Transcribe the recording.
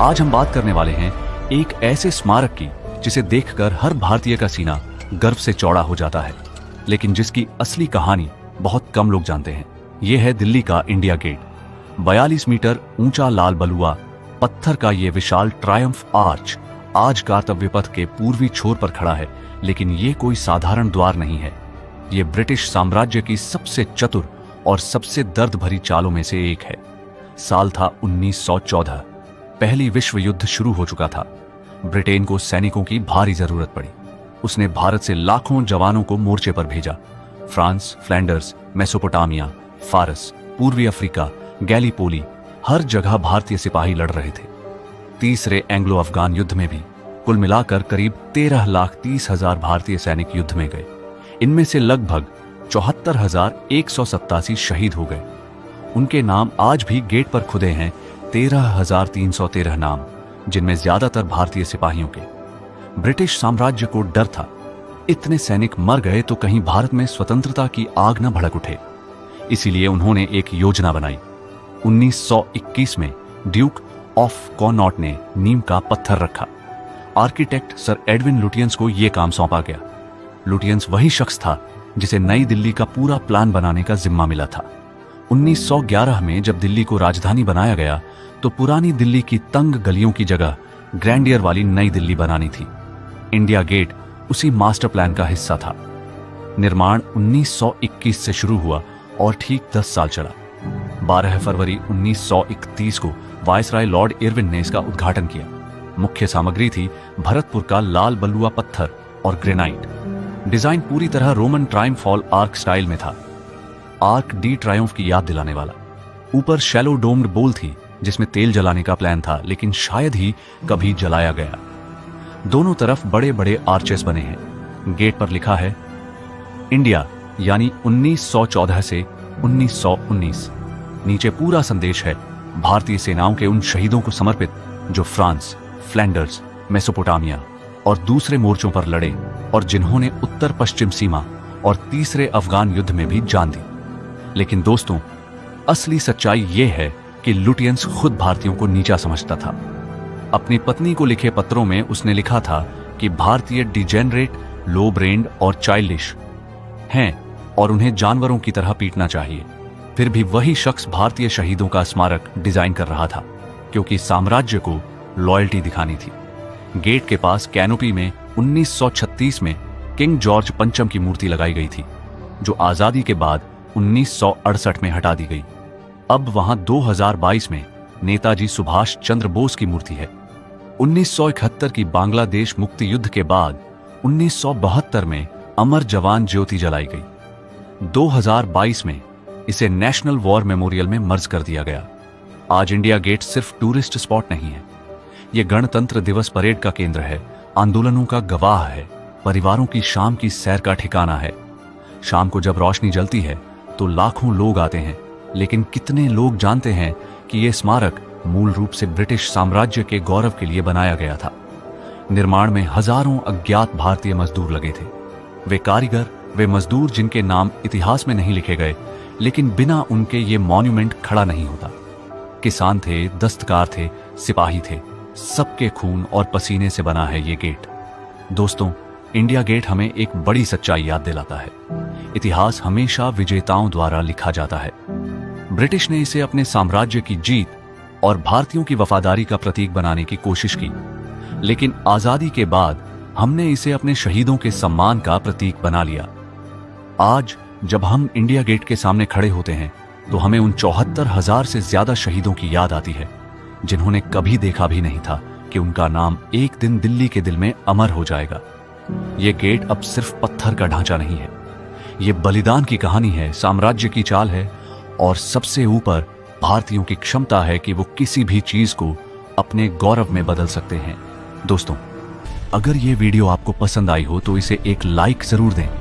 आज हम बात करने वाले हैं एक ऐसे स्मारक की जिसे देखकर हर भारतीय का सीना गर्व से चौड़ा हो जाता है, लेकिन जिसकी असली कहानी बहुत कम लोग जानते हैं। यह है दिल्ली का इंडिया गेट। 42 मीटर ऊंचा लाल बलुआ पत्थर का यह विशाल ट्रायम्फ आर्च आज कर्तव्य पथ के पूर्वी छोर पर खड़ा है, लेकिन यह कोई साधारण द्वार नहीं है। यह ब्रिटिश साम्राज्य की सबसे चतुर और सबसे दर्द भरी चालों में से एक है। साल था 1914। पहली विश्व युद्ध शुरू हो चुका था। ब्रिटेन को सैनिकों की भारी जरूरत पड़ी। उसने भारत से लाखों जवानों को मोर्चे पर भेजा। फ्रांस, फ्लैंडर्स, मेसोपोटामिया, फारस, पूर्वी अफ्रीका, गैलीपोली, हर जगह भारतीय सिपाही लड़ रहे थे। तीसरे एंग्लो अफगान युद्ध में भी कुल मिलाकर करीब 13,30,000 भारतीय सैनिक युद्ध में गए। इनमें से लगभग 74,187 शहीद हो गए। उनके नाम आज भी गेट पर खुदे हैं। 13,313 नाम, जिनमें ज्यादातर भारतीय सिपाहियों के। ब्रिटिश साम्राज्य को डर था, इतने सैनिक मर गए तो कहीं भारत में स्वतंत्रता की आग न भड़क उठे। इसीलिए उन्होंने एक योजना बनाई। 1921 में ड्यूक ऑफ कॉनॉट ने नींव का पत्थर रखा। आर्किटेक्ट सर एडविन लुटियंस को यह काम सौंपा गया। लुटियंस वही शख्स था जिसे नई दिल्ली का पूरा प्लान बनाने का जिम्मा मिला था। 1911 में जब दिल्ली को राजधानी बनाया गया तो पुरानी दिल्ली की तंग गलियों की जगह ग्रैंडियर वाली नई दिल्ली बनानी थी। इंडिया गेट उसी मास्टर प्लान का हिस्सा था। निर्माण 1921 से शुरू हुआ और ठीक 10 साल चला। 12 फरवरी 1931 को वायसराय लॉर्ड इरविन ने इसका उद्घाटन किया। मुख्य सामग्री थी भरतपुर का लाल बलुआ पत्थर और ग्रेनाइट। डिजाइन पूरी तरह रोमन ट्रायम्फल आर्क स्टाइल में था। आर्क डी ट्रायम्फ की याद दिलाने वाला। ऊपर शैलो डोम्ड बोल थी जिसमें तेल जलाने का प्लान था, लेकिन शायद ही कभी जलाया गया। दोनों तरफ बड़े बड़े आर्चेस बने हैं। गेट पर लिखा है इंडिया, यानी 1914 से 1919। नीचे पूरा संदेश है भारतीय सेनाओं के उन शहीदों को समर्पित जो फ्रांस, फ्लैंडर्स, मेसोपोटामिया और दूसरे मोर्चों पर लड़े और जिन्होंने उत्तर पश्चिम सीमा और तीसरे अफगान युद्ध में भी जान दी। लेकिन दोस्तों, असली सच्चाई यह है कि लुटियंस खुद भारतीयों को नीचा समझता था। अपनी पत्नी को लिखे पत्रों में उसने लिखा था कि भारतीय डिजेनरेट, लो ब्रेन्ड और चाइल्डिश हैं और उन्हें जानवरों की तरह पीटना चाहिए। फिर भी वही शख्स भारतीय शहीदों का स्मारक डिजाइन कर रहा था, क्योंकि साम्राज्य को लॉयल्टी दिखानी थी। गेट के पास कैनोपी में 1936 में किंग जॉर्ज पंचम की मूर्ति लगाई गई थी, जो आजादी के बाद 1968 में हटा दी गई। अब वहां 2022 में नेताजी सुभाष चंद्र बोस की मूर्ति है। 1971 की बांग्लादेश मुक्ति युद्ध के बाद 1972 में अमर जवान ज्योति जलाई गई। 2022 में इसे नेशनल वॉर मेमोरियल में मर्ज कर दिया गया। आज इंडिया गेट सिर्फ टूरिस्ट स्पॉट नहीं है, यह गणतंत्र दिवस परेड का केंद्र है, आंदोलनों का गवाह है, परिवारों की शाम की सैर का ठिकाना है। शाम को जब रोशनी जलती है तो लाखों लोग आते हैं, लेकिन कितने लोग जानते हैं कि यह स्मारक मूल रूप से ब्रिटिश साम्राज्य के गौरव के लिए बनाया गया था। निर्माण में हजारों अज्ञात भारतीय मजदूर लगे थे। वे कारीगर, वे मजदूर जिनके नाम इतिहास में नहीं लिखे गए, लेकिन बिना उनके ये मॉन्यूमेंट खड़ा नहीं होता। किसान थे, दस्तकार थे, सिपाही थे, सबके खून और पसीने से बना है ये गेट। दोस्तों, इंडिया गेट हमें एक बड़ी सच्चाई याद दिलाता है। इतिहास हमेशा विजेताओं द्वारा लिखा जाता है। ब्रिटिश ने इसे अपने साम्राज्य की जीत और भारतीयों की वफादारी का प्रतीक बनाने की कोशिश की, लेकिन आजादी के बाद हमने इसे अपने शहीदों के सम्मान का प्रतीक बना लिया। आज जब हम इंडिया गेट के सामने खड़े होते हैं तो हमें उन 74,000 से ज्यादा शहीदों की याद आती है, जिन्होंने कभी देखा भी नहीं था कि उनका नाम एक दिन दिल्ली के दिल में अमर हो जाएगा। यह गेट अब सिर्फ पत्थर का ढांचा नहीं है, यह बलिदान की कहानी है, साम्राज्य की चाल है और सबसे ऊपर भारतीयों की क्षमता है कि वो किसी भी चीज को अपने गौरव में बदल सकते हैं। दोस्तों, अगर ये वीडियो आपको पसंद आई हो तो इसे एक लाइक जरूर दें